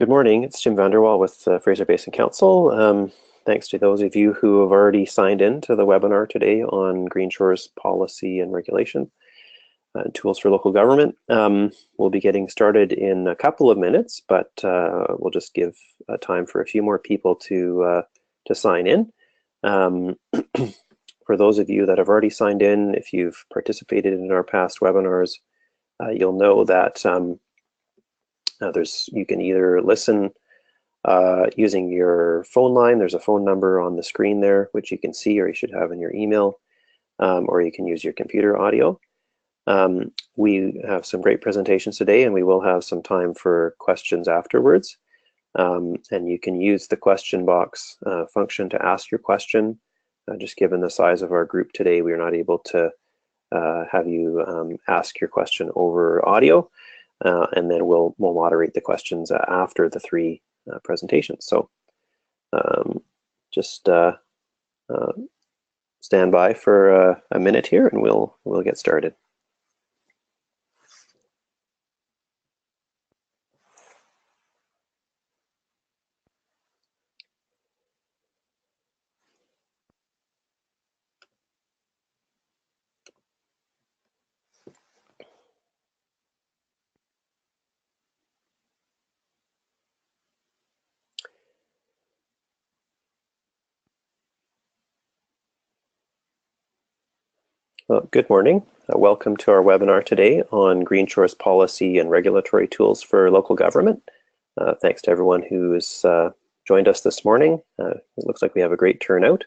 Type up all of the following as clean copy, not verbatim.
Good morning, it's Jim Vanderwall with Fraser Basin Council. Thanks to those of you who have already signed in to the webinar today on Green Shore's policy and regulation and tools for local government. We'll be getting started in a couple of minutes, but we'll just give time for a few more people to sign in. For those of you that have already signed in, if you've participated in our past webinars, you'll know that you can either listen using your phone line. There's a phone number on the screen there, which you can see or you should have in your email, or you can use your computer audio. We have some great presentations today, and we will have some time for questions afterwards. And you can use the question box function to ask your question. Just given the size of our group today, we are not able to have you ask your question over audio. And then we'll moderate the questions after the three presentations. So just stand by for a minute here, and we'll get started. Well, good morning. Welcome to our webinar today on Green Shore's policy and regulatory tools for local government. Thanks to everyone who's joined us this morning. It looks like we have a great turnout.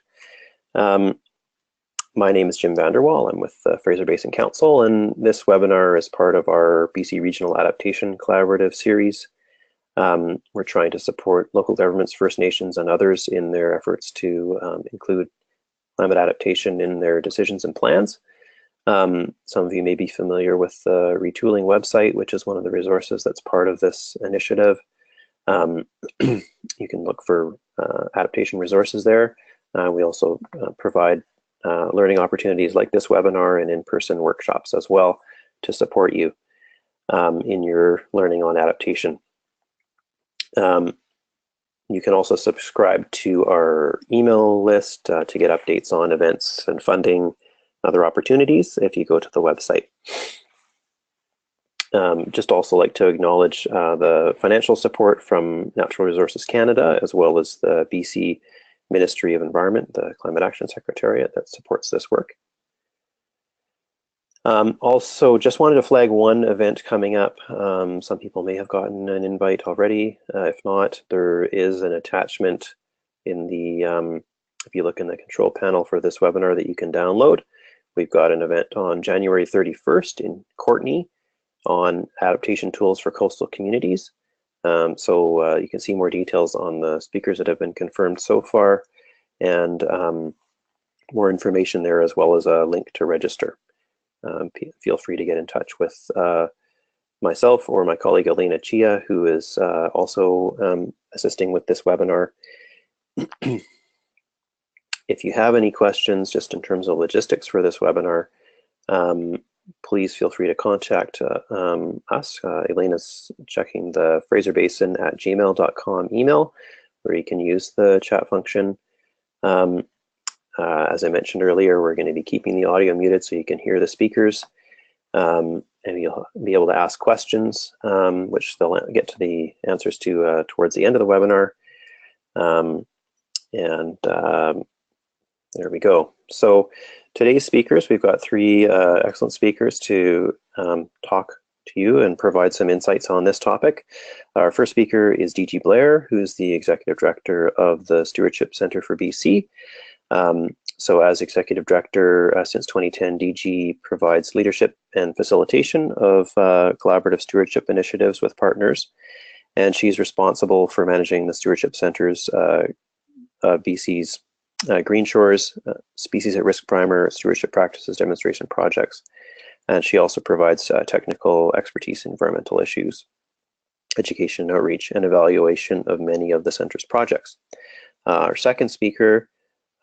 My name is Jim Vanderwall. I'm with Fraser Basin Council, and this webinar is part of our BC Regional Adaptation Collaborative series. We're trying to support local governments, First Nations, and others in their efforts to include climate adaptation in their decisions and plans. Some of you may be familiar with the Retooling website, which is one of the resources that's part of this initiative. You can look for adaptation resources there. We also provide learning opportunities like this webinar and in-person workshops as well to support you in your learning on adaptation. You can also subscribe to our email list to get updates on events and funding, other opportunities if you go to the website. Just also like to acknowledge the financial support from Natural Resources Canada, as well as the BC Ministry of Environment, the Climate Action Secretariat that supports this work. Also, just wanted to flag one event coming up. Some people may have gotten an invite already. If not, there is an attachment in the, if you look in the control panel for this webinar that you can download. We've got an event on January 31st in Courtenay on adaptation tools for coastal communities. So you can see more details on the speakers that have been confirmed so far, and more information there, as well as a link to register. Feel free to get in touch with myself or my colleague Elena Chia, who is also assisting with this webinar. If you have any questions just in terms of logistics for this webinar, please feel free to contact us. Elena's checking the fraserbasin@gmail.com email, where you can use the chat function. As I mentioned earlier, we're going to be keeping the audio muted so you can hear the speakers, and you'll be able to ask questions, which they'll get to the answers to towards the end of the webinar. There we go. So today's speakers, we've got three excellent speakers to talk to you and provide some insights on this topic. Our first speaker is DG Blair, who's the Executive Director of the Stewardship Centre for BC. So as Executive Director since 2010, DG provides leadership and facilitation of collaborative stewardship initiatives with partners, and she's responsible for managing the Stewardship Centre's BC's Green Shore's Species at Risk Primer Stewardship Practices demonstration projects. And she also provides technical expertise in environmental issues, education, outreach, and evaluation of many of the center's projects. Our second speaker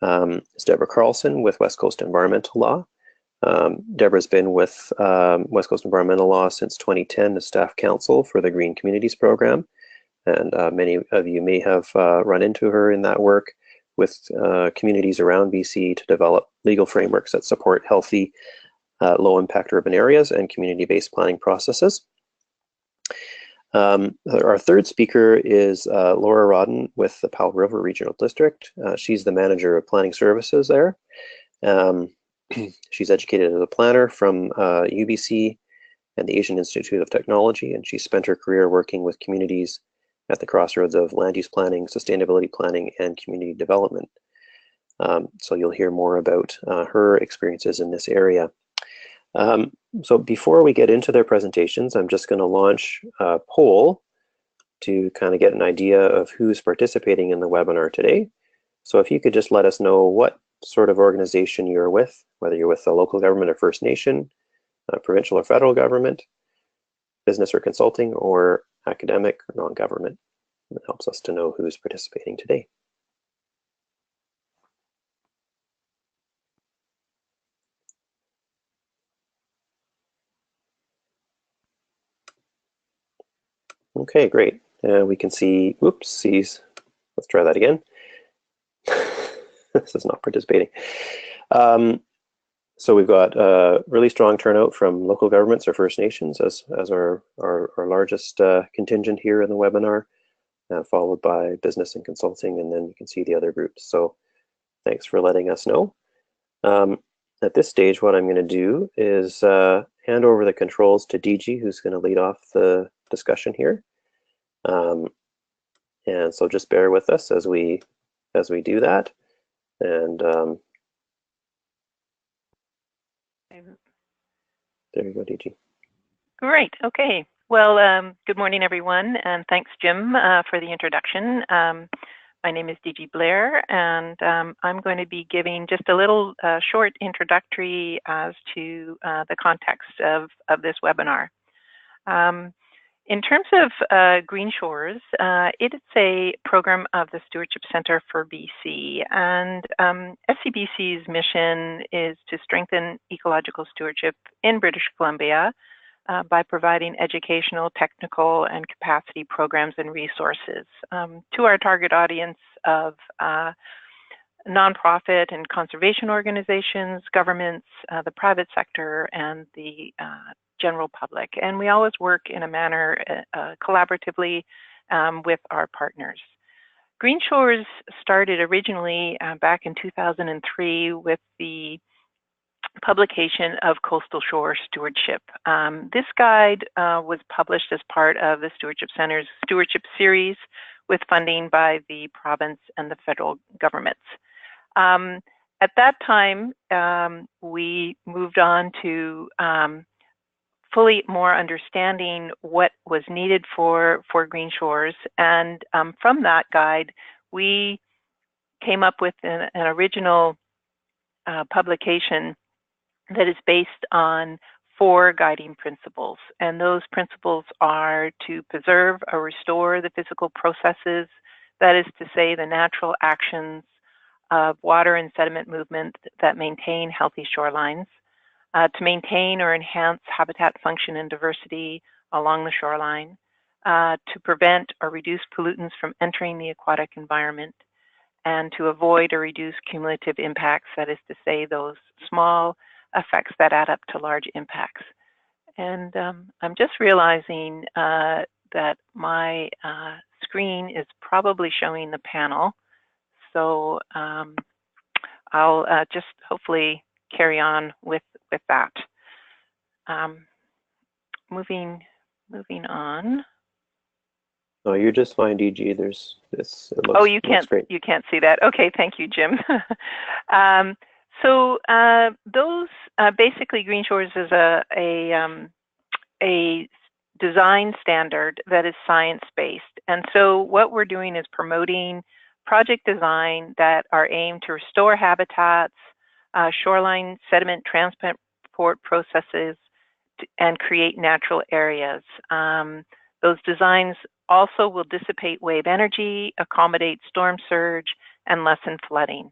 is Deborah Carlson with West Coast Environmental Law. Deborah's been with West Coast Environmental Law since 2010 as staff counsel for the Green Communities program. and many of you may have run into her in that work with communities around BC to develop legal frameworks that support healthy, low-impact urban areas and community-based planning processes. Our third speaker is Laura Rodden with the Powell River Regional District. She's the manager of planning services there. She's educated as a planner from UBC and the Asian Institute of Technology, and she spent her career working with communities at the crossroads of land use planning, sustainability planning, and community development. So you'll hear more about her experiences in this area. So before we get into their presentations, I'm just going to launch a poll to kind of get an idea of who's participating in the webinar today. So if you could just let us know what sort of organization you're with, whether you're with a local government or First Nation, provincial or federal government, business or consulting, or academic or non-government. It helps us to know who's participating today. Okay, great. We can see, oopsies, let's try that again. This is not participating. So we've got a really strong turnout from local governments or First Nations as our largest contingent here in the webinar, followed by business and consulting, and then you can see the other groups. So thanks for letting us know. At this stage, what I'm going to do is hand over the controls to DG, who's going to lead off the discussion here. And so just bear with us as we do that. And there you go, DG. Great. Okay. Well, good morning, everyone, and thanks, Jim, for the introduction. My name is DG Blair, and I'm going to be giving just a little short introductory as to the context of this webinar. In terms of Green Shores, it is a program of the Stewardship Centre for BC, and SCBC's mission is to strengthen ecological stewardship in British Columbia by providing educational, technical, and capacity programs and resources to our target audience of nonprofit and conservation organizations, governments, the private sector, and the general public. And we always work in a manner collaboratively with our partners. Green Shores started originally back in 2003 with the publication of Coastal Shore Stewardship. This guide was published as part of the Stewardship Centre's Stewardship Series with funding by the province and the federal governments. At that time, we moved on to fully more understanding what was needed for Green Shores, and from that guide, we came up with an original publication that is based on 4 guiding principles. And those principles are to preserve or restore the physical processes, that is to say the natural actions of water and sediment movement that maintain healthy shorelines, to maintain or enhance habitat function and diversity along the shoreline, to prevent or reduce pollutants from entering the aquatic environment, and to avoid or reduce cumulative impacts, that is to say those small effects that add up to large impacts. And I'm just realizing that my screen is probably showing the panel. So I'll just hopefully carry on with that. Moving on. Oh, you're just fine, DG. There's this. Oh, you can't see that. Okay, thank you, Jim. So those basically Green Shores is a design standard that is science-based, and so what we're doing is promoting project design that are aimed to restore habitats, shoreline sediment transport processes, and create natural areas. Those designs also will dissipate wave energy, accommodate storm surge, and lessen flooding.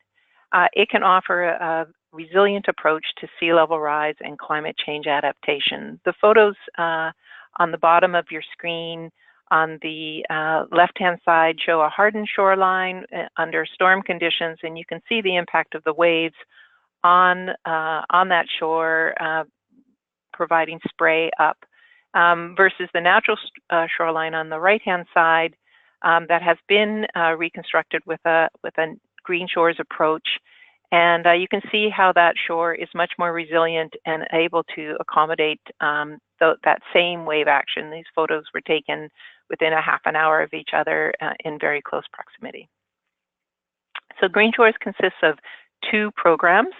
It can offer a resilient approach to sea level rise and climate change adaptation. The photos on the bottom of your screen on the left-hand side show a hardened shoreline under storm conditions, and you can see the impact of the waves on that shore, providing spray up, versus the natural shoreline on the right-hand side that has been reconstructed with a green shores approach. And you can see how that shore is much more resilient and able to accommodate that same wave action. These photos were taken within a half an hour of each other in very close proximity. So Green Shores consists of two programs.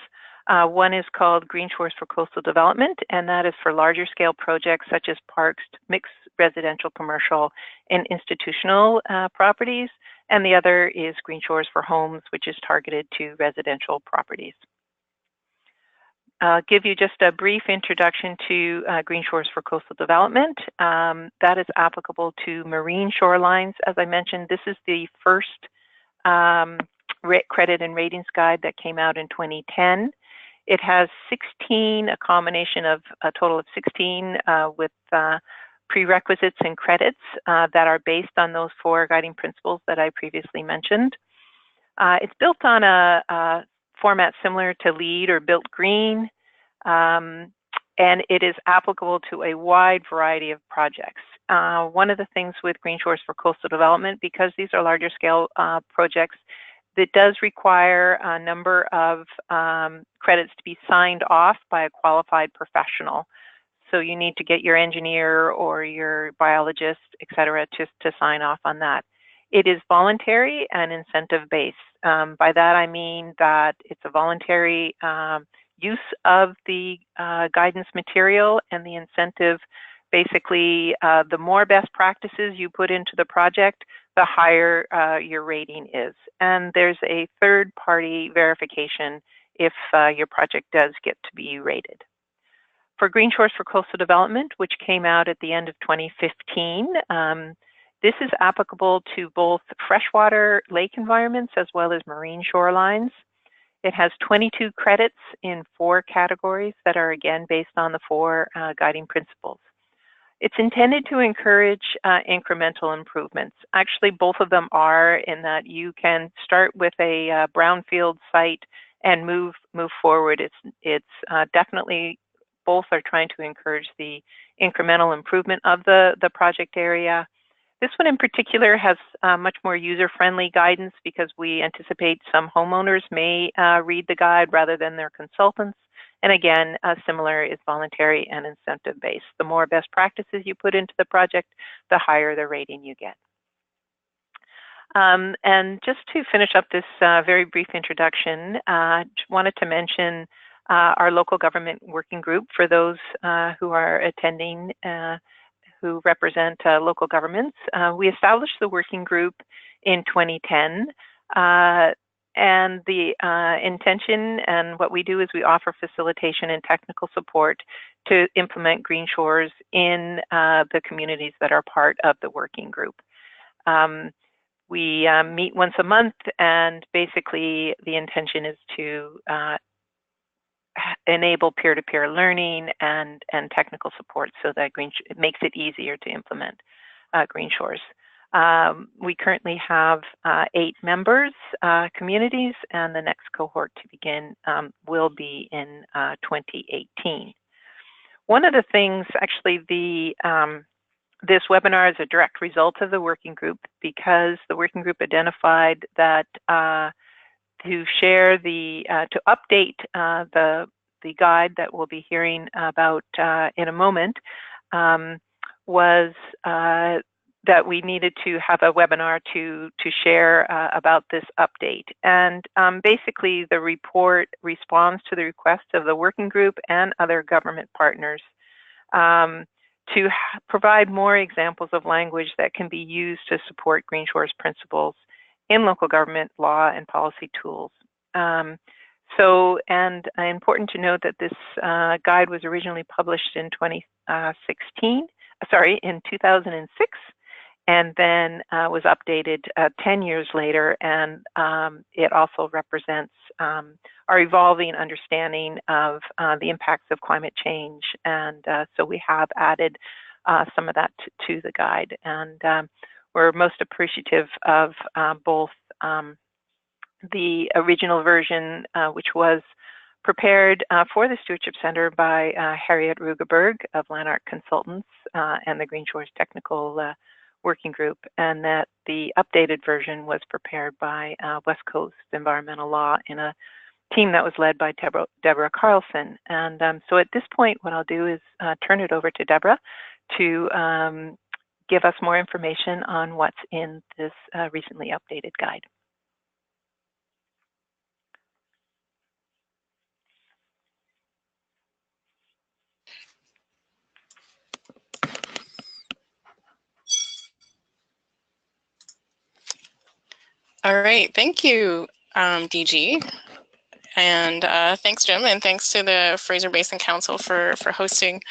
One is called Green Shores for Coastal Development, and that is for larger scale projects such as parks, mixed residential, commercial, and institutional properties. And the other is Green Shores for Homes, which is targeted to residential properties. I'll give you just a brief introduction to Green Shores for Coastal Development. That is applicable to marine shorelines. As I mentioned, this is the first credit and ratings guide that came out in 2010. It has 16, a combination of a total of 16 with prerequisites and credits that are based on those 4 guiding principles that I previously mentioned. It's built on a format similar to LEED or Built Green, and it is applicable to a wide variety of projects. One of the things with Green Shores for Coastal Development, because these are larger scale projects, it does require a number of credits to be signed off by a qualified professional. So you need to get your engineer or your biologist, et cetera, to sign off on that. It is voluntary and incentive-based. By that I mean that it's a voluntary use of the guidance material, and the incentive, basically, the more best practices you put into the project, the higher your rating is. And there's a third-party verification if your project does get to be rated. For Green Shores for Coastal Development, which came out at the end of 2015, this is applicable to both freshwater lake environments as well as marine shorelines. It has 22 credits in 4 categories that are, again, based on the 4 guiding principles. It's intended to encourage incremental improvements. Actually, both of them are, in that you can start with a brownfield site and move forward. It's definitely, both are trying to encourage the incremental improvement of the project area. This one in particular has much more user-friendly guidance, because we anticipate some homeowners may read the guide rather than their consultants. And again, similar is voluntary and incentive-based. The more best practices you put into the project, the higher the rating you get. And just to finish up this very brief introduction, wanted to mention our local government working group for those who are attending, who represent local governments. We established the working group in 2010. And the intention and what we do is we offer facilitation and technical support to implement Green Shores in the communities that are part of the working group. We meet once a month, and basically the intention is to enable peer-to-peer learning and technical support, so that it makes it easier to implement Green Shores. We currently have 8 members, communities, and the next cohort to begin will be in 2018. One of the things, actually, this webinar is a direct result of the working group, because the working group identified that to share to update the guide that we'll be hearing about in a moment, was that we needed to have a webinar to share about this update. And basically, the report responds to the request of the working group and other government partners to provide more examples of language that can be used to support Green Shores principles in local government law and policy tools. And important to note that this guide was originally published in 2006, and then was updated 10 years later, and it also represents our evolving understanding of the impacts of climate change. And so we have added some of that to the guide. And we're most appreciative of both the original version, which was prepared for the Stewardship Center by Harriet Rugeberg of Lanark Consultants and the Green Shores Technical Working Group, and that the updated version was prepared by West Coast Environmental Law in a team that was led by Deborah Carlson. And so at this point, what I'll do is turn it over to Deborah to give us more information on what's in this recently updated guide. All right, thank you, DG. And thanks, Jim, and thanks to the Fraser Basin Council for hosting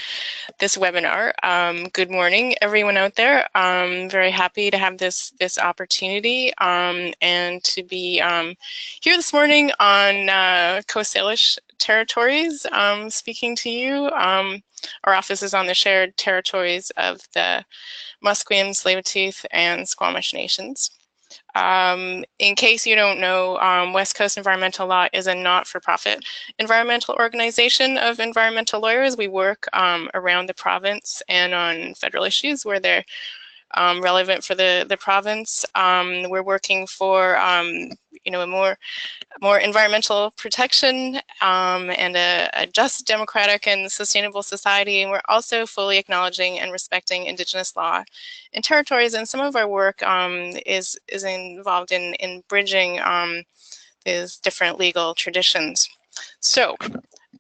this webinar. Good morning, everyone out there. I'm very happy to have this opportunity and to be here this morning on Coast Salish territories, speaking to you. Our office is on the shared territories of the Musqueam, Tsleil-Waututh, and Squamish Nations. In case you don't know, West Coast Environmental Law is a not-for-profit environmental organization of environmental lawyers. We work around the province and on federal issues where they're relevant for the province. We're working for you know, a more environmental protection and a just, democratic, and sustainable society. And we're also fully acknowledging and respecting Indigenous law in territories. And some of our work is involved in bridging these different legal traditions. So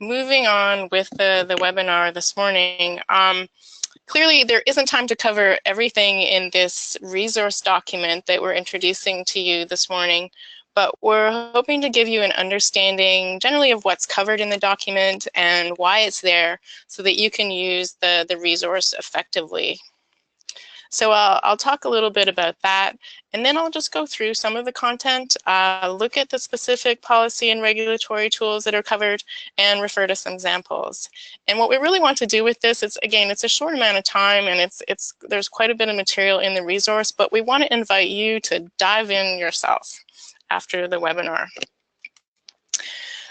moving on with the webinar this morning, clearly there isn't time to cover everything in this resource document that we're introducing to you this morning, but we're hoping to give you an understanding generally of what's covered in the document and why it's there so that you can use the resource effectively. So I'll talk a little bit about that, and then I'll just go through some of the content, look at the specific policy and regulatory tools that are covered, and refer to some examples. And what we really want to do with this is, again, it's a short amount of time, and there's quite a bit of material in the resource, but we want to invite you to dive in yourself after the webinar.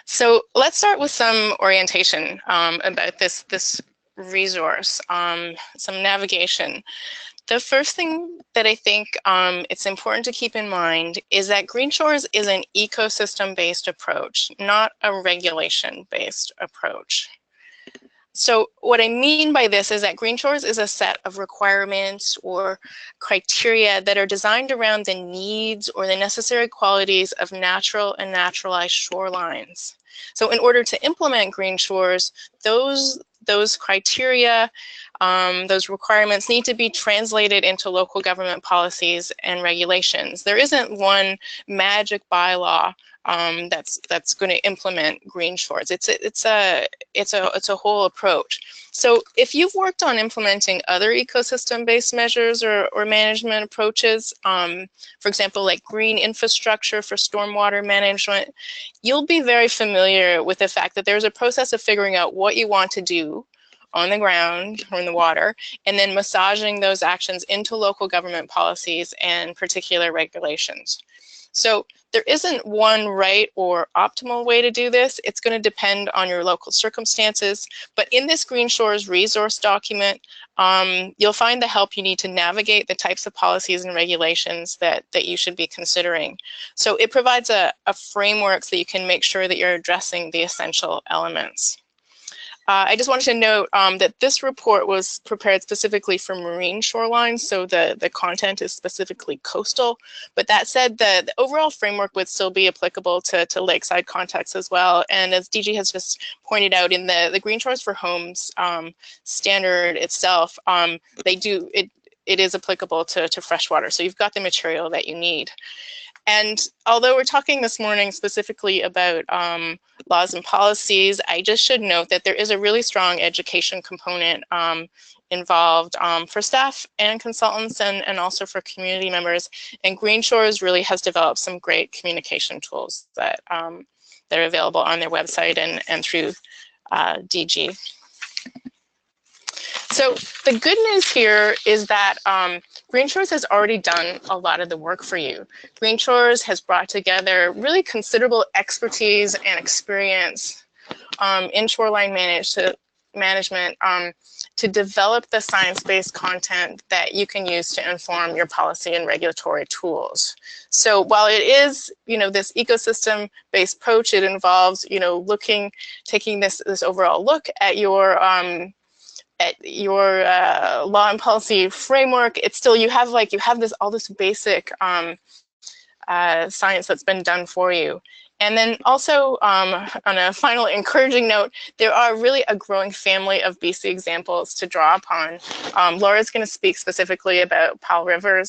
So let's start with some orientation about this resource, some navigation. The first thing that I think it's important to keep in mind is that Green Shores is an ecosystem-based approach, not a regulation-based approach. So what I mean by this is that Green Shores is a set of requirements or criteria that are designed around the needs or the necessary qualities of natural and naturalized shorelines. So in order to implement Green Shores, those criteria, those requirements need to be translated into local government policies and regulations. There isn't one magic bylaw that's going to implement Green Shores. It's a whole approach. So if you've worked on implementing other ecosystem-based measures or management approaches, for example, like green infrastructure for stormwater management, you'll be very familiar with the fact that there's a process of figuring out what you want to do on the ground or in the water, and then massaging those actions into local government policies and particular regulations. So there isn't one right or optimal way to do this. It's going to depend on your local circumstances. But in this Green Shores resource document, you'll find the help you need to navigate the types of policies and regulations that you should be considering. So it provides a framework so that you can make sure that you're addressing the essential elements. I just wanted to note that this report was prepared specifically for marine shorelines, so the content is specifically coastal. But that said, the overall framework would still be applicable to lakeside contexts as well. And as DG has just pointed out, in the Green Shores for Homes standard itself, it is applicable to freshwater. So you've got the material that you need. And although we're talking this morning specifically about laws and policies, I just should note that there is a really strong education component involved for staff and consultants and also for community members. And Green Shores really has developed some great communication tools that are available on their website and through DG. So the good news here is that Green Shores has already done a lot of the work for you. Green Shores has brought together really considerable expertise and experience in shoreline management to develop the science-based content that you can use to inform your policy and regulatory tools. So while it is, this ecosystem-based approach, it involves, taking this overall look at your law and policy framework. It's still, you have all this basic science that's been done for you. And then also, on a final encouraging note, there are really a growing family of BC examples to draw upon. Laura's going to speak specifically about Powell River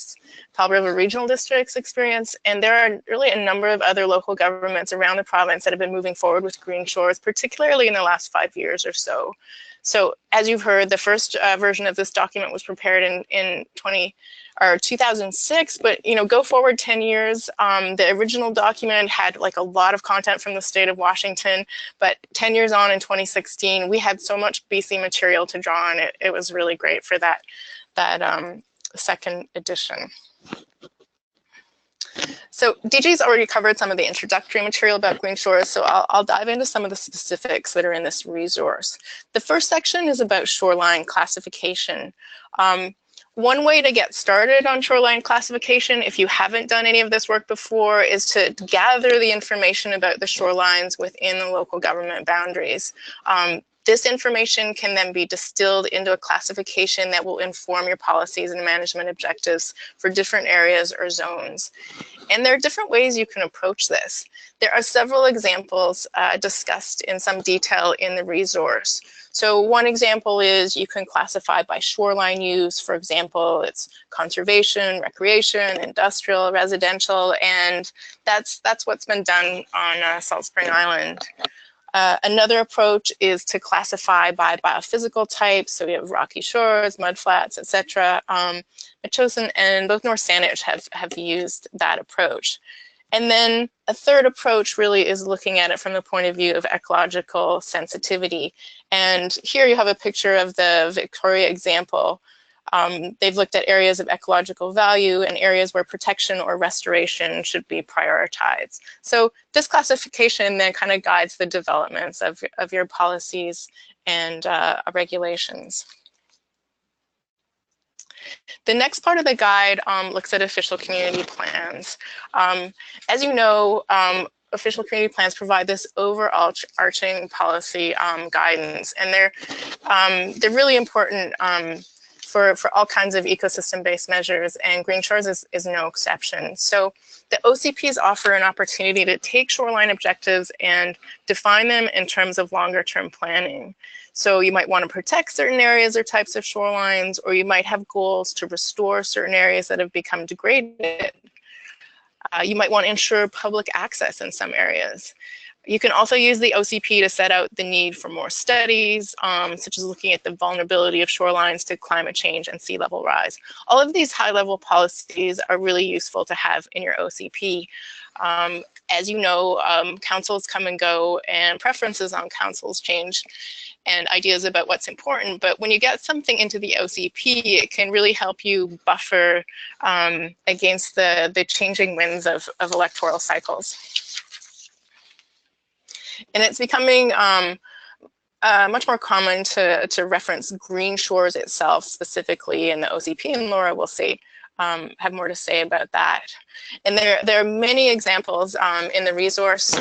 Regional District's experience, and there are really a number of other local governments around the province that have been moving forward with Green Shores, particularly in the last 5 years or so. So as you've heard, the first version of this document was prepared in 2006, but go forward 10 years, the original document had a lot of content from the state of Washington, but 10 years on in 2016, we had so much BC material to draw on. It was really great for that second edition. So DG's already covered some of the introductory material about Green Shores, so I'll dive into some of the specifics that are in this resource. The first section is about shoreline classification. One way to get started on shoreline classification, if you haven't done any of this work before, is to gather the information about the shorelines within the local government boundaries. This information can then be distilled into a classification that will inform your policies and management objectives for different areas or zones. And there are different ways you can approach this. There are several examples discussed in some detail in the resource. So one example is you can classify by shoreline use. For example, it's conservation, recreation, industrial, residential, and that's what's been done on Salt Spring Island. Another approach is to classify by biophysical types. So we have rocky shores, mudflats, etc. Metchosin and both North Saanich have used that approach. And then a third approach really is looking at it from the point of view of ecological sensitivity. And here you have a picture of the Victoria example. They've looked at areas of ecological value and areas where protection or restoration should be prioritized. So this classification then kind of guides the developments of your policies and regulations. The next part of the guide looks at official community plans. As you know, official community plans provide this overarching policy guidance, and they're really important for all kinds of ecosystem-based measures, and Green Shores is no exception. So the OCPs offer an opportunity to take shoreline objectives and define them in terms of longer-term planning. So you might want to protect certain areas or types of shorelines, or you might have goals to restore certain areas that have become degraded. You might want to ensure public access in some areas. You can also use the OCP to set out the need for more studies, such as looking at the vulnerability of shorelines to climate change and sea level rise. All of these high-level policies are really useful to have in your OCP. As you know, councils come and go, and preferences on councils change, and ideas about what's important. But when you get something into the OCP, it can really help you buffer against the changing winds of electoral cycles. And it's becoming much more common to reference Green Shores itself specifically in the OCP, and Laura will have more to say about that. And there are many examples in the resource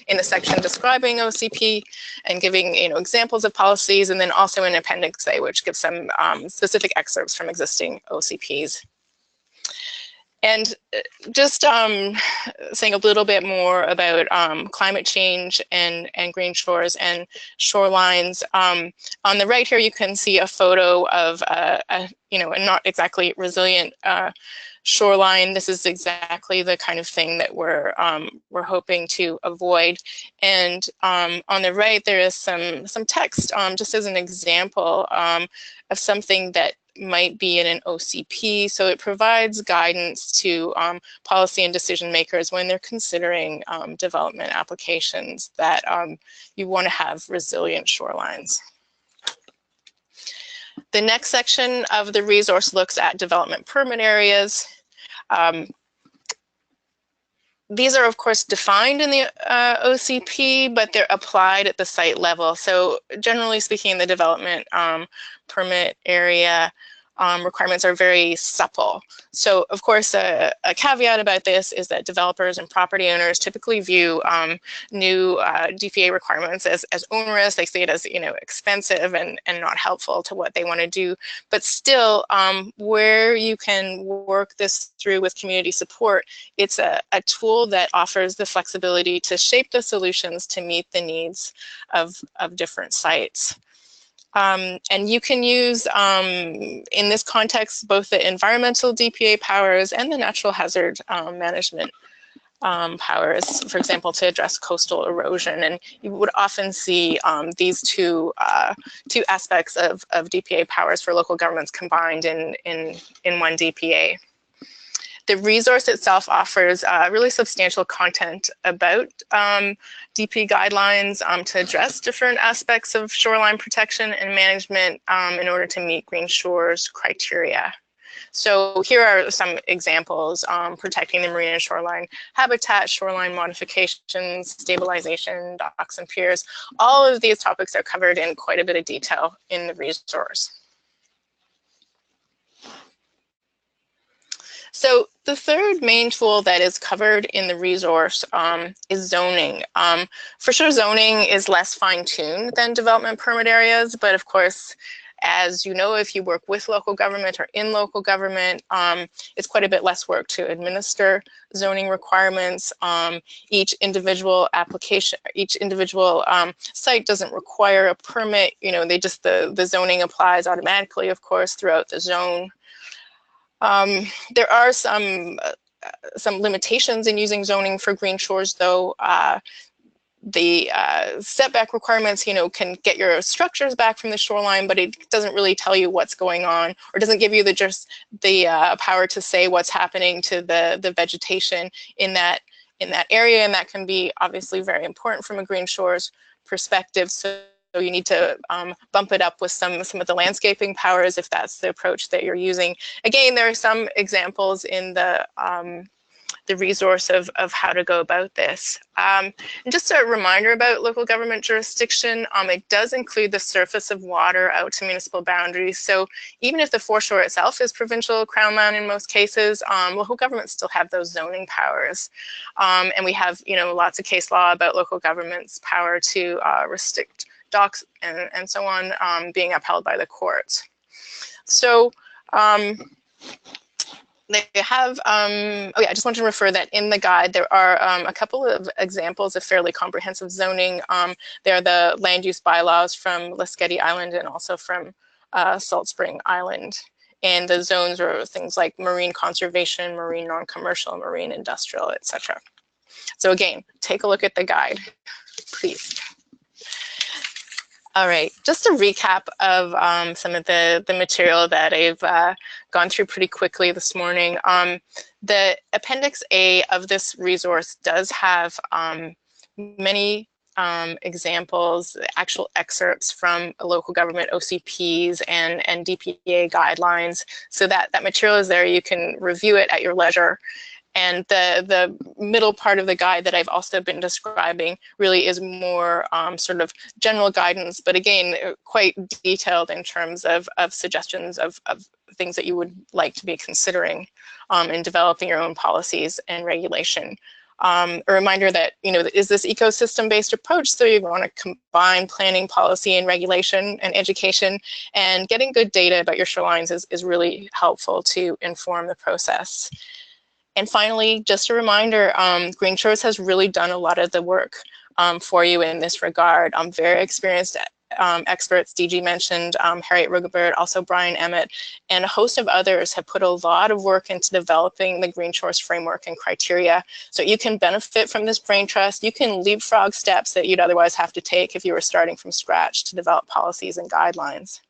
in the section describing OCP and giving examples of policies, and then also in Appendix A, which gives some specific excerpts from existing OCPs. And just saying a little bit more about climate change and Green Shores and shorelines. On the right here, you can see a photo of a not exactly resilient shoreline. This is exactly the kind of thing that we're hoping to avoid. And on the right, there is some text just as an example of something that might be in an OCP. So it provides guidance to policy and decision makers when they're considering development applications that you want to have resilient shorelines. The next section of the resource looks at development permit areas. These are, of course, defined in the OCP, but they're applied at the site level. So generally speaking, the development permit area requirements are very supple. So, of course, a caveat about this is that developers and property owners typically view new DPA requirements as onerous. They see it as, expensive and not helpful to what they want to do. But still, where you can work this through with community support, it's a tool that offers the flexibility to shape the solutions to meet the needs of different sites. And you can use, in this context, both the environmental DPA powers and the natural hazard management powers, for example, to address coastal erosion. And you would often see these two aspects of DPA powers for local governments combined in one DPA. The resource itself offers really substantial content about DP guidelines to address different aspects of shoreline protection and management in order to meet Green Shore's criteria. So here are some examples: protecting the marine and shoreline habitat, shoreline modifications, stabilization, docks and piers. All of these topics are covered in quite a bit of detail in the resource. So the third main tool that is covered in the resource is zoning. For sure, zoning is less fine-tuned than development permit areas, but of course, as you know, if you work with local government or in local government, it's quite a bit less work to administer zoning requirements. Each individual application, each individual site doesn't require a permit. The zoning applies automatically, of course, throughout the zone. There are some limitations in using zoning for Green Shores, though. The setback requirements, can get your structures back from the shoreline, but it doesn't really tell you what's going on, or doesn't give you the power to say what's happening to the vegetation in that area, and that can be obviously very important from a Green Shores perspective. So you need to bump it up with some of the landscaping powers if that's the approach that you're using. Again, there are some examples in the resource of how to go about this. And just a reminder about local government jurisdiction, it does include the surface of water out to municipal boundaries. So even if the foreshore itself is provincial crown land in most cases, local governments still have those zoning powers. And we have lots of case law about local government's power to restrict docks and so on being upheld by the courts. So they have, I just want to refer that in the guide, there are a couple of examples of fairly comprehensive zoning. There are the land use bylaws from Lasqueti Island and also from Salt Spring Island. And the zones are things like marine conservation, marine non-commercial, marine industrial, etc. So again, take a look at the guide, please. All right, just a recap of some of the material that I've gone through pretty quickly this morning. The Appendix A of this resource does have many examples, actual excerpts from local government OCPs and DPA guidelines. So that material is there. You can review it at your leisure. And the middle part of the guide that I've also been describing really is more sort of general guidance, but again, quite detailed in terms of suggestions of things that you would like to be considering in developing your own policies and regulation. A reminder that, is this ecosystem-based approach, so you want to combine planning, policy, and regulation and education, and getting good data about your shorelines is really helpful to inform the process. And finally, just a reminder, Green Shores has really done a lot of the work for you in this regard. Very experienced experts, DG mentioned, Harriet Ruggebert, also Brian Emmett, and a host of others have put a lot of work into developing the Green Shores framework and criteria. So you can benefit from this brain trust. You can leapfrog steps that you'd otherwise have to take if you were starting from scratch to develop policies and guidelines.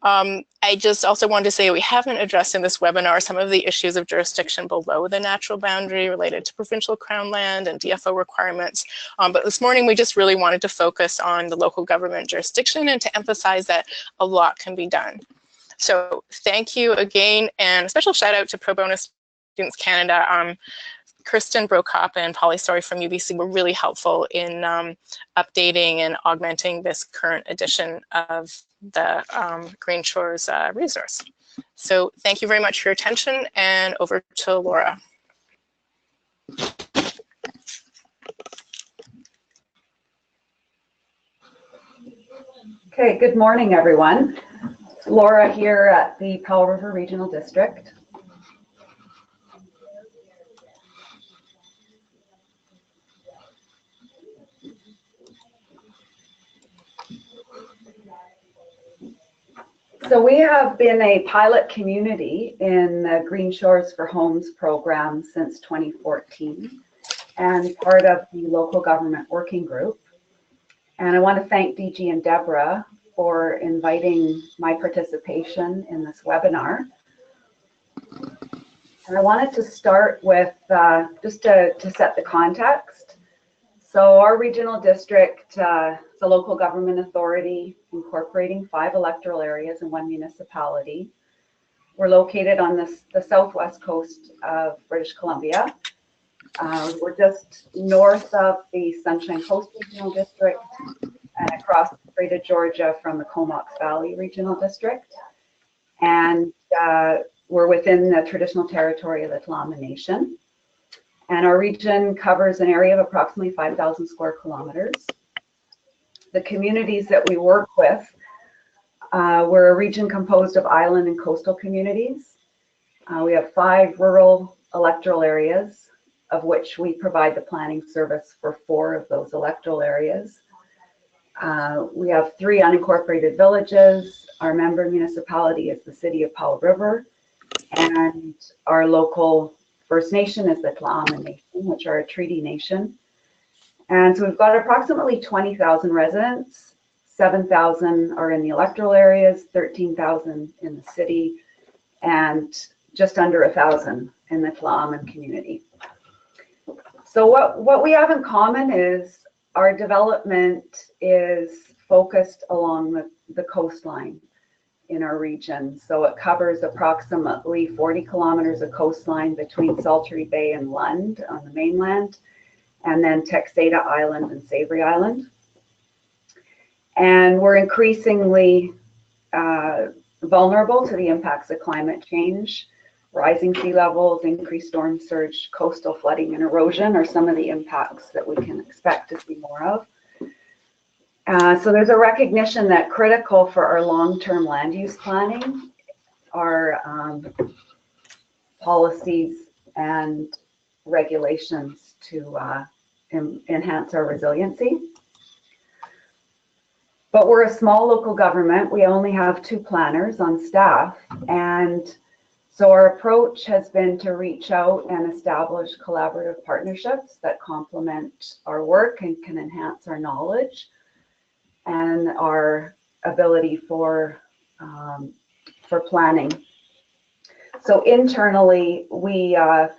I just also wanted to say we haven't addressed in this webinar some of the issues of jurisdiction below the natural boundary related to provincial crown land and DFO requirements. But this morning we just really wanted to focus on the local government jurisdiction and to emphasize that a lot can be done. So thank you again, and a special shout out to Pro Bono Students Canada. Kristen Brokop and Polly Story from UBC were really helpful in updating and augmenting this current edition of the Green Shores resource. So thank you very much for your attention, and over to Laura. Okay, good morning, everyone. Laura here at the Powell River Regional District. So we have been a pilot community in the Green Shores for Homes program since 2014 and part of the local government working group. And I want to thank DG and Deborah for inviting my participation in this webinar. And I wanted to start with just to set the context. So our regional district, it's a local government authority incorporating 5 electoral areas and 1 municipality. We're located on the southwest coast of British Columbia. We're just north of the Sunshine Coast Regional District and across the Strait of Georgia from the Comox Valley Regional District. And we're within the traditional territory of the Tla'amin Nation. And our region covers an area of approximately 5,000 square kilometers. The communities that we work with, we're a region composed of island and coastal communities. We have 5 rural electoral areas, of which we provide the planning service for 4 of those electoral areas. We have 3 unincorporated villages. Our member municipality is the city of Powell River, and our local First Nation is the Tla'amin Nation, which are a treaty nation. And so we've got approximately 20,000 residents. 7,000 are in the electoral areas, 13,000 in the city, and just under 1,000 in the Tla'amin community. So what we have in common is our development is focused along the coastline in our region. So it covers approximately 40 kilometers of coastline between Saltery Bay and Lund on the mainland, and then Texada Island and Savory Island. And we're increasingly vulnerable to the impacts of climate change. Rising sea levels, increased storm surge, coastal flooding and erosion are some of the impacts that we can expect to see more of. So there's a recognition that critical for our long-term land use planning are policies and regulations to enhance our resiliency. But we're a small local government. We only have 2 planners on staff, and so our approach has been to reach out and establish collaborative partnerships that complement our work and can enhance our knowledge and our ability for planning. So internally, we have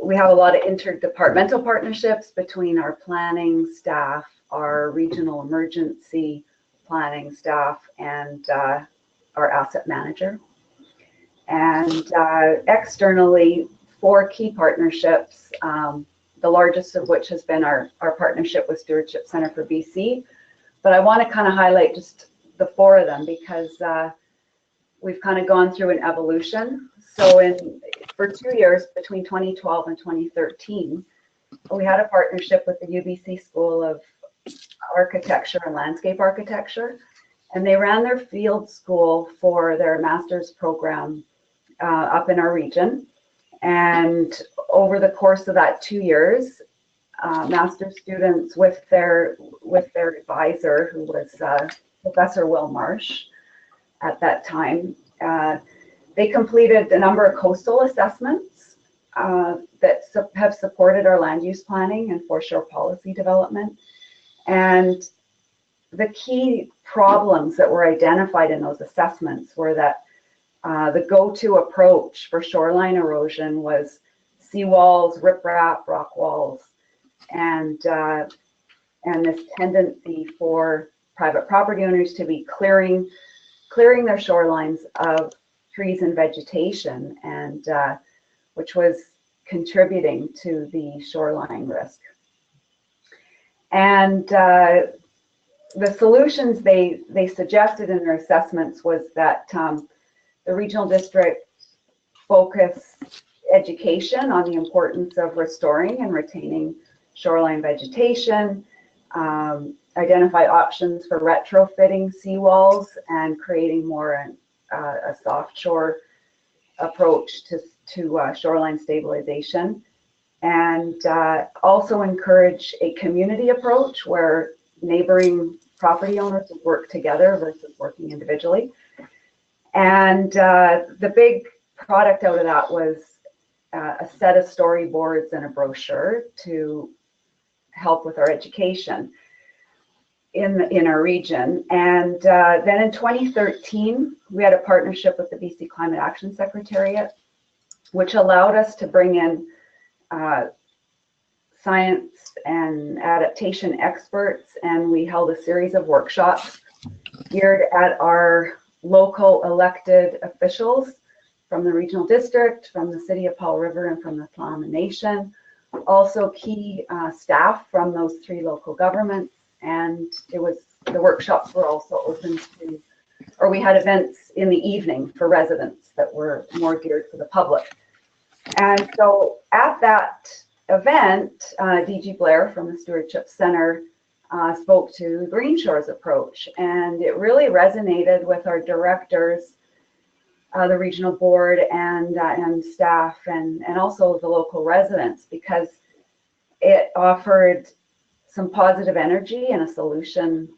a lot of interdepartmental partnerships between our planning staff, our regional emergency planning staff, and our asset manager. And externally, 4 key partnerships, the largest of which has been our partnership with Stewardship Centre for BC. But I want to kind of highlight just the 4 of them because we've kind of gone through an evolution. So for 2 years, between 2012 and 2013, we had a partnership with the UBC School of Architecture and Landscape Architecture, and they ran their field school for their master's program up in our region. And over the course of that 2 years, master's students with their advisor, who was Professor Will Marsh at that time, they completed a number of coastal assessments that have supported our land use planning and foreshore policy development. And the key problems that were identified in those assessments were that the go-to approach for shoreline erosion was seawalls, riprap, rock walls, and this tendency for private property owners to be clearing their shorelines of trees and vegetation, and which was contributing to the shoreline risk. And the solutions they suggested in their assessments was that the regional district focus education on the importance of restoring and retaining shoreline vegetation, identify options for retrofitting seawalls and creating more a soft shore approach to shoreline stabilization, and also encourage a community approach where neighboring property owners would work together versus working individually. And the big product out of that was a set of storyboards and a brochure to help with our education in our region. And then in 2013, we had a partnership with the BC Climate Action Secretariat, which allowed us to bring in science and adaptation experts, and we held a series of workshops geared at our local elected officials from the regional district, from the city of Powell River, and from the Tla'amin Nation. Also key staff from those 3 local governments, and the workshops were also open to, or we had events in the evening for residents that were more geared for the public. And so at that event, DG Blair from the Stewardship Center spoke to the Green Shores approach, and it really resonated with our directors, the regional board, and staff, and also the local residents, because it offered some positive energy and a solution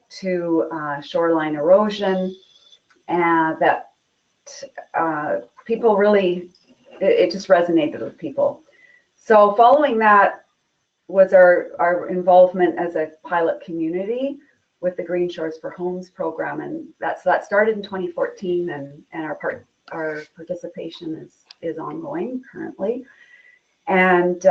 to shoreline erosion, and that people really, it just resonated with people. So following that was our involvement as a pilot community with the Green Shores for Homes program, and that started in 2014, and our participation is ongoing currently, and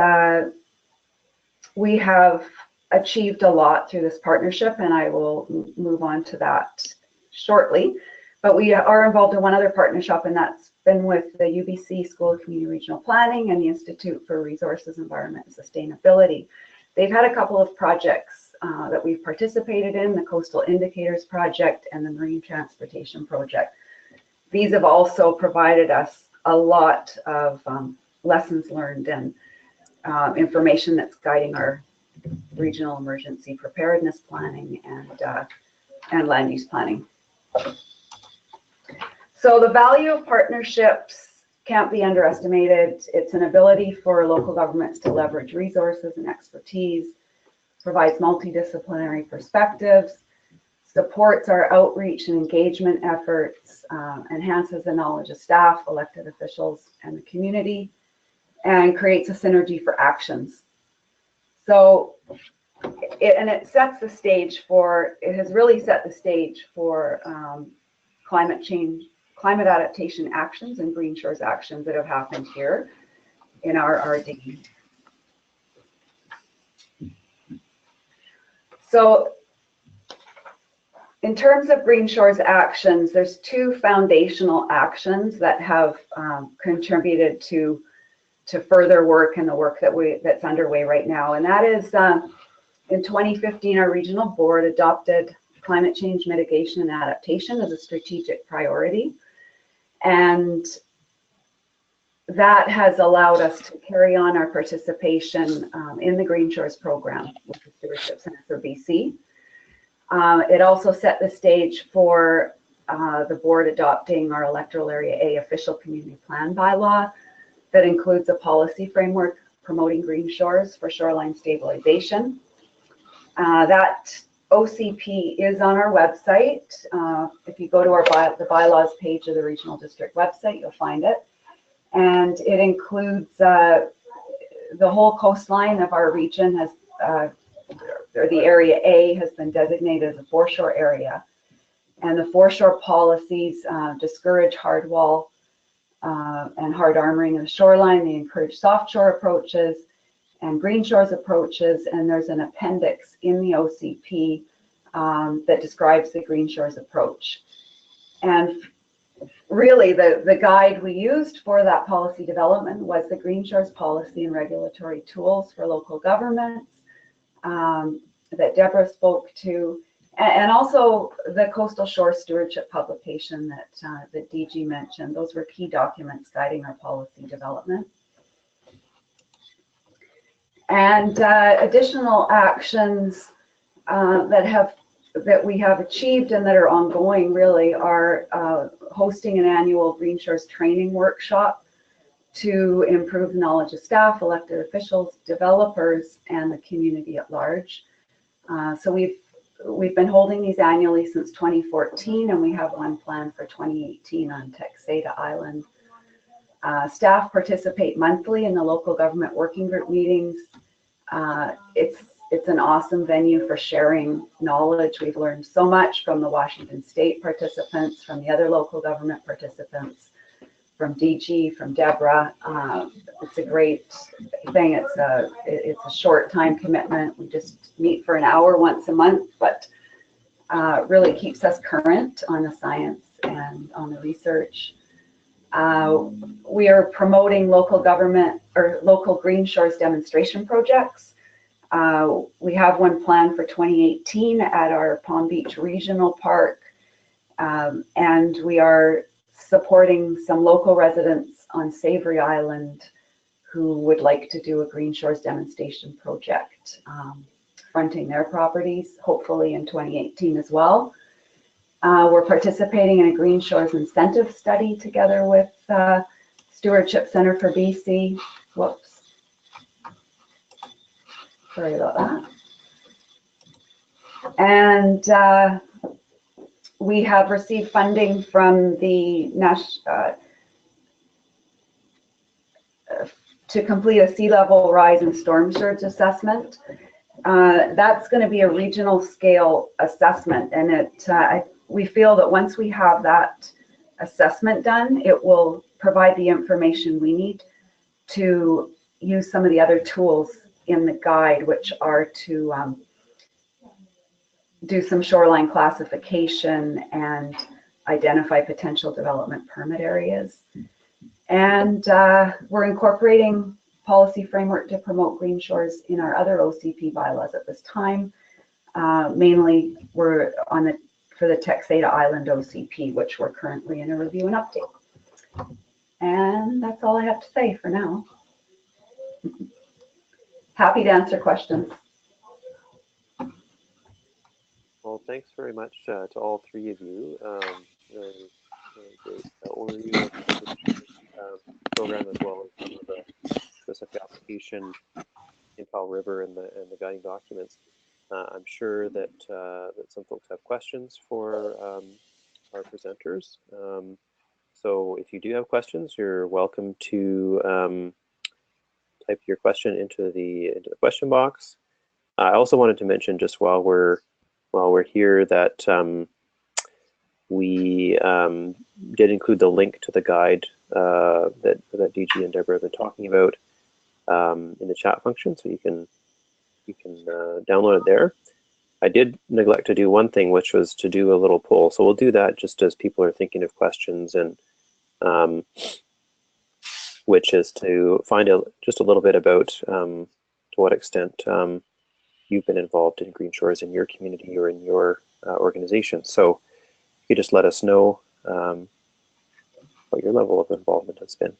we have achieved a lot through this partnership, and I will move on to that shortly. But we are involved in one other partnership, and that's been with the UBC School of Community Regional Planning and the Institute for Resources, Environment, and Sustainability. They've had a couple of projects that we've participated in, the Coastal Indicators Project and the Marine Transportation Project. These have also provided us a lot of lessons learned and information that's guiding our regional emergency preparedness planning and land use planning. So the value of partnerships can't be underestimated. It's an ability for local governments to leverage resources and expertise, provides multidisciplinary perspectives, supports our outreach and engagement efforts, enhances the knowledge of staff, elected officials, and the community, and creates a synergy for actions. So, it sets the stage for, it has really set the stage for climate change, climate adaptation actions and Green Shores actions that have happened here in our RD. So in terms of Green Shores actions, there's 2 foundational actions that have contributed to further work and the work that's underway right now. And that is in 2015, our regional board adopted climate change mitigation and adaptation as a strategic priority. And that has allowed us to carry on our participation in the Green Shores program with the Stewardship Center for BC. It also set the stage for the board adopting our Electoral Area A official community plan bylaw that includes a policy framework promoting Green Shores for shoreline stabilization. That OCP is on our website. If you go to the bylaws page of the regional district website, you'll find it. And it includes the whole coastline of our region has or the Area A has been designated as a foreshore area. And the foreshore policies discourage hard wall and hard armoring of the shoreline. They encourage soft shore approaches and green shores approaches. And there's an appendix in the OCP that describes the green shores approach. And really, the guide we used for that policy development was the Green Shores Policy and Regulatory Tools for Local Governments that Deborah spoke to, and also the Coastal Shore Stewardship publication that DG mentioned. Those were key documents guiding our policy development. And additional actions that we have achieved and that are ongoing really are hosting an annual Green Shores training workshop to improve the knowledge of staff, elected officials, developers, and the community at large. So we've been holding these annually since 2014, and we have one planned for 2018 on Texada Island. Staff participate monthly in the local government working group meetings. It's an awesome venue for sharing knowledge. We've learned so much from the Washington State participants, from the other local government participants, from DG, from Deborah. It's a great thing. It's a short time commitment. We just meet for an hour once a month, but really keeps us current on the science and on the research. We are promoting local government or local Green Shores demonstration projects. We have one planned for 2018 at our Palm Beach Regional Park, and we are supporting some local residents on Savory Island who would like to do a Green Shores demonstration project, fronting their properties, hopefully in 2018 as well. We're participating in a Green Shores incentive study together with Stewardship Center for BC. Whoops. Sorry about that. And we have received funding from the to complete a sea level rise and storm surge assessment. That's going to be a regional scale assessment, and we feel that once we have that assessment done, it will provide the information we need to use some of the other tools in the guide, which are to do some shoreline classification and identify potential development permit areas. And we're incorporating policy framework to promote green shores in our other OCP bylaws at this time. Mainly we're for the Texada Island OCP, which we're currently in a review and update. And that's all I have to say for now. Happy to answer questions. Well, thanks very much to all three of you. Great overview of the program, as well as some of the specific application in Powell River and the guiding documents. I'm sure that that some folks have questions for our presenters. So if you do have questions, you're welcome to type your question into the question box. I also wanted to mention, just while we're here, that we did include the link to the guide that DG and Deborah have been talking about in the chat function, so you can download it there. I did neglect to do one thing, which was to do a little poll. So we'll do that just as people are thinking of questions, and which is to find out just a little bit about to what extent you've been involved in green shores in your community or in your organization. So you could just let us know what your level of involvement has been.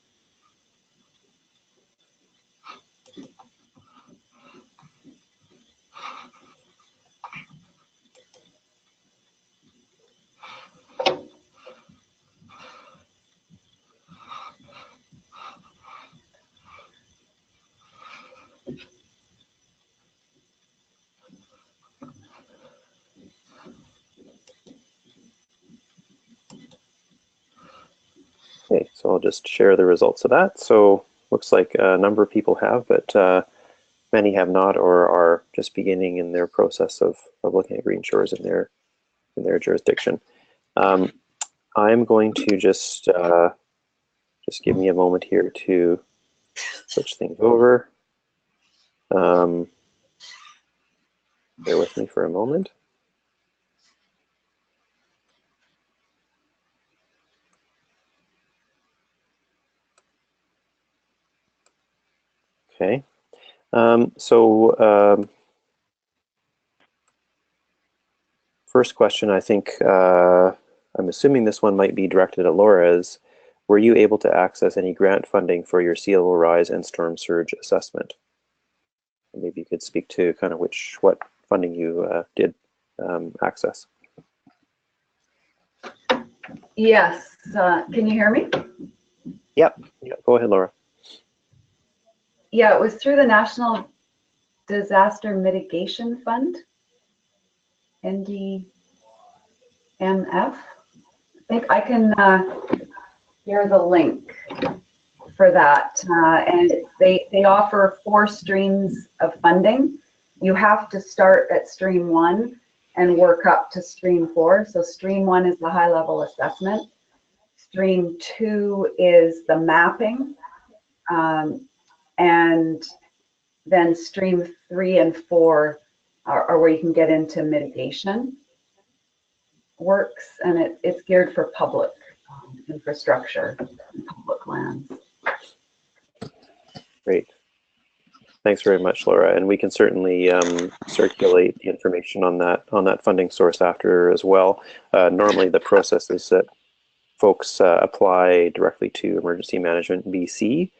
Okay, so I'll just share the results of that. So looks like a number of people have, but many have not or are just beginning in their process of looking at green shores in their jurisdiction. I'm going to just give me a moment here to switch things over. Bear with me for a moment. Okay. First question, I think, I'm assuming this one might be directed at Laura, is, were you able to access any grant funding for your sea level rise and storm surge assessment? Maybe you could speak to kind of what funding you did access. Yes, can you hear me? Yep, go ahead, Laura. Yeah, it was through the National Disaster Mitigation Fund, NDMF. I think I can hear the link for that. And they offer 4 streams of funding. You have to start at stream 1 and work up to stream 4. So stream 1 is the high level assessment. Stream 2 is the mapping. And then stream 3 and 4 are where you can get into mitigation works, and it's geared for public infrastructure, public lands. Great. Thanks very much, Laura. And we can certainly circulate the information on that funding source after as well. Normally the process is that folks apply directly to Emergency Management BC.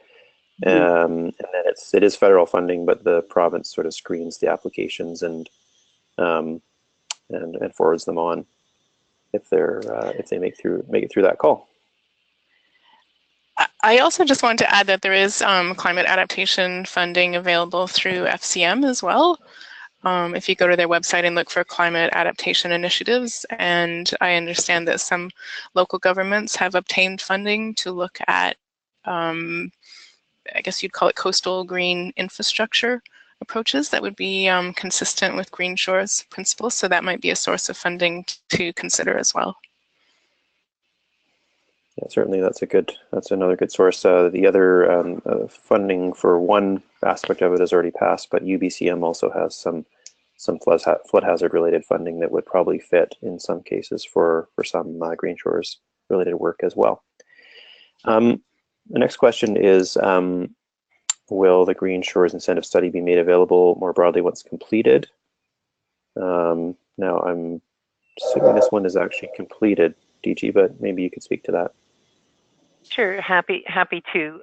And then it is federal funding, but the province sort of screens the applications and forwards them on if they make it through that call. I also just want to add that there is climate adaptation funding available through FCM as well. If you go to their website and look for climate adaptation initiatives, and I understand that some local governments have obtained funding to look at I guess you'd call it coastal green infrastructure approaches that would be consistent with Green Shores principles. So that might be a source of funding to consider as well. Yeah, certainly that's another good source. The other funding for one aspect of it has already passed, but UBCM also has some flood hazard related funding that would probably fit in some cases for some Green Shores related work as well. The next question is, will the Green Shores Incentive Study be made available more broadly once completed? Now, I'm assuming this one is actually completed, DG, but maybe you could speak to that. Sure, happy to.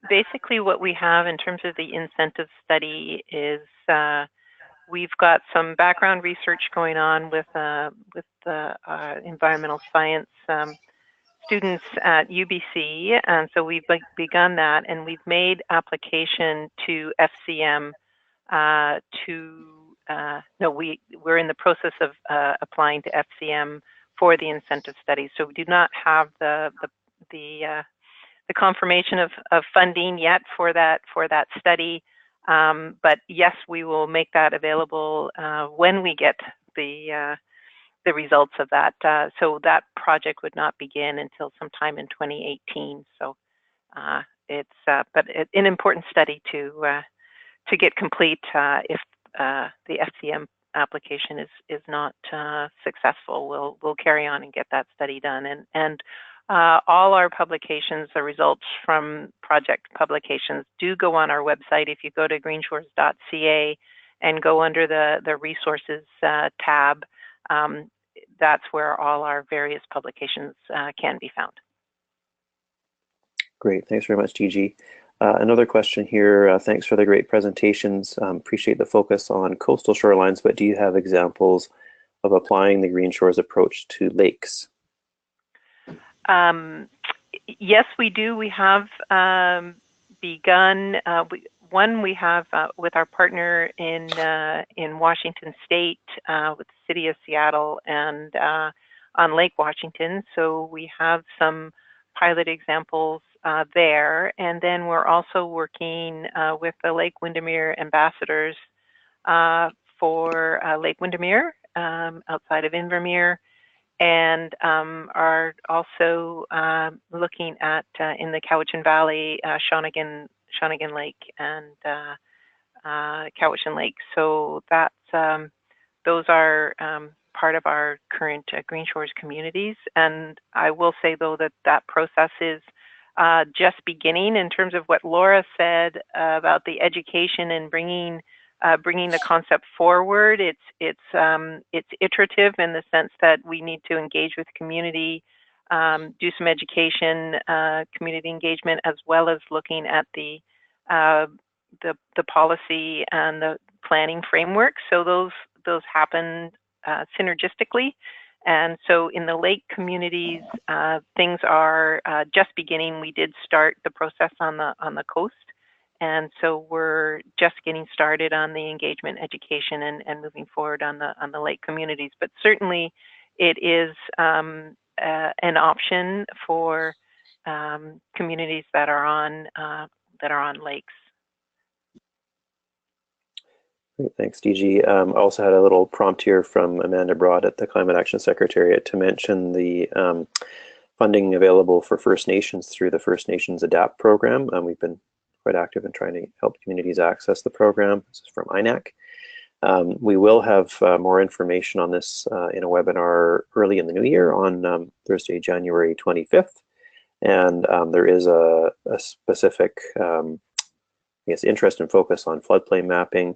Basically, what we have in terms of the incentive study is we've got some background research going on with the environmental science students at UBC, and so we've begun that, and we've made application to FCM we're in the process of applying to FCM for the incentive study. So we do not have the confirmation of funding yet for that study, but yes, we will make that available when we get the results of that. So that project would not begin until sometime in 2018. So it's an important study to get complete if the FCM application is not successful. We'll carry on and get that study done. And all our publications, the results from project publications, do go on our website. If you go to greenshores.ca and go under the resources tab, that's where all our various publications can be found. Great, thanks very much, Gigi. Another question here, thanks for the great presentations. Appreciate the focus on coastal shorelines, but do you have examples of applying the Green Shores approach to lakes? Yes, we do. We have begun. We have with our partner in Washington State, with the City of Seattle, and on Lake Washington. So we have some pilot examples there. And then we're also working with the Lake Windermere ambassadors for Lake Windermere outside of Invermere, and are also looking at in the Cowichan Valley, Shawnigan Lake and Cowichan Lake. So that's those are part of our current Green Shores communities. And I will say, though, that that process is just beginning in terms of what Laura said about the education and bringing the concept forward. It's iterative in the sense that we need to engage with community, do some education, community engagement, as well as looking at the policy and the planning framework. So those happen synergistically. And so in the lake communities, things are just beginning. We did start the process on the coast. And so we're just getting started on the engagement, education, and moving forward on the lake communities. But certainly, it is an option for communities that are on lakes. Great, thanks, DG. I also had a little prompt here from Amanda Broad at the Climate Action Secretariat to mention the funding available for First Nations through the First Nations Adapt program. We've been quite active in trying to help communities access the program. This is from INAC. We will have more information on this in a webinar early in the new year on Thursday, January 25th. And there is a specific interest and focus on floodplain mapping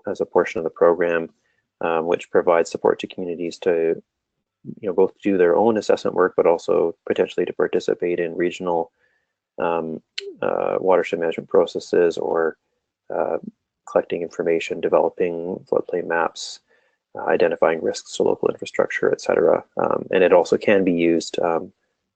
as a portion of the program, which provides support to communities to both do their own assessment work, but also potentially to participate in regional watershed management processes, or collecting information, developing floodplain maps, identifying risks to local infrastructure, etc. And it also can be used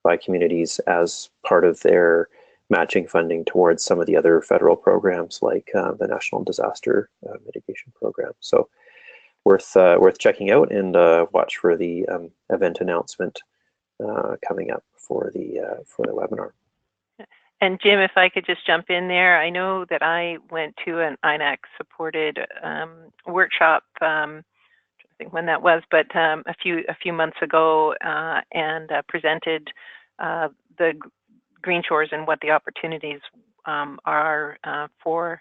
by communities as part of their matching funding towards some of the other federal programs, like the National Disaster Mitigation Program. So worth checking out, and watch for the event announcement coming up for the webinar. And Jim, if I could just jump in there, I know that I went to an INAC-supported workshop. I think when that was, but a few months ago, and presented the Green Shores and what the opportunities are for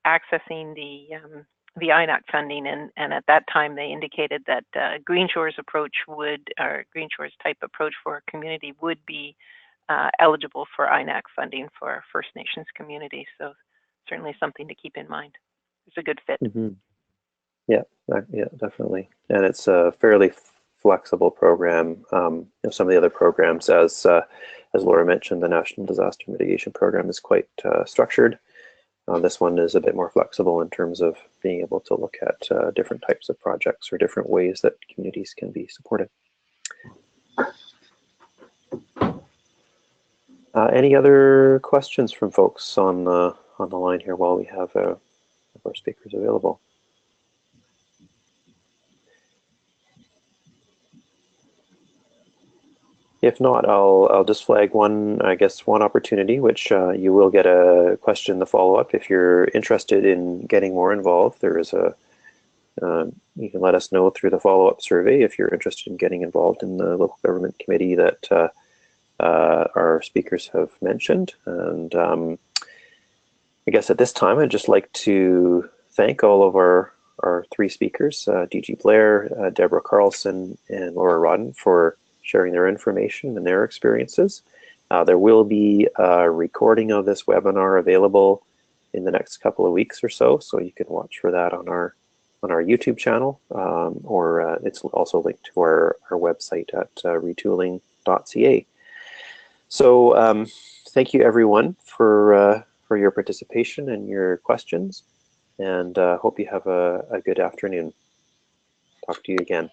accessing the INAC funding, and at that time they indicated that Green Shores approach Green Shores type approach for a community would be eligible for INAC funding for First Nations communities. So certainly something to keep in mind. It's a good fit. Mm-hmm. Yeah, definitely. And it's a fairly flexible program. Some of the other programs, as Laura mentioned, the National Disaster Mitigation Program is quite structured. This one is a bit more flexible in terms of being able to look at different types of projects or different ways that communities can be supported. Any other questions from folks on the line here while we have our speakers available? If not, I'll just flag one opportunity, which you will get a question in the follow-up. If you're interested in getting more involved, there is you can let us know through the follow-up survey if you're interested in getting involved in the local government committee that our speakers have mentioned. And I guess at this time, I'd just like to thank all of our three speakers, DG Blair, Deborah Carlson, and Laura Rodden, for sharing their information and their experiences. There will be a recording of this webinar available in the next couple of weeks or so you can watch for that on our YouTube channel, or it's also linked to our website at retooling.ca. So thank you everyone for your participation and your questions, and hope you have a good afternoon. Talk to you again.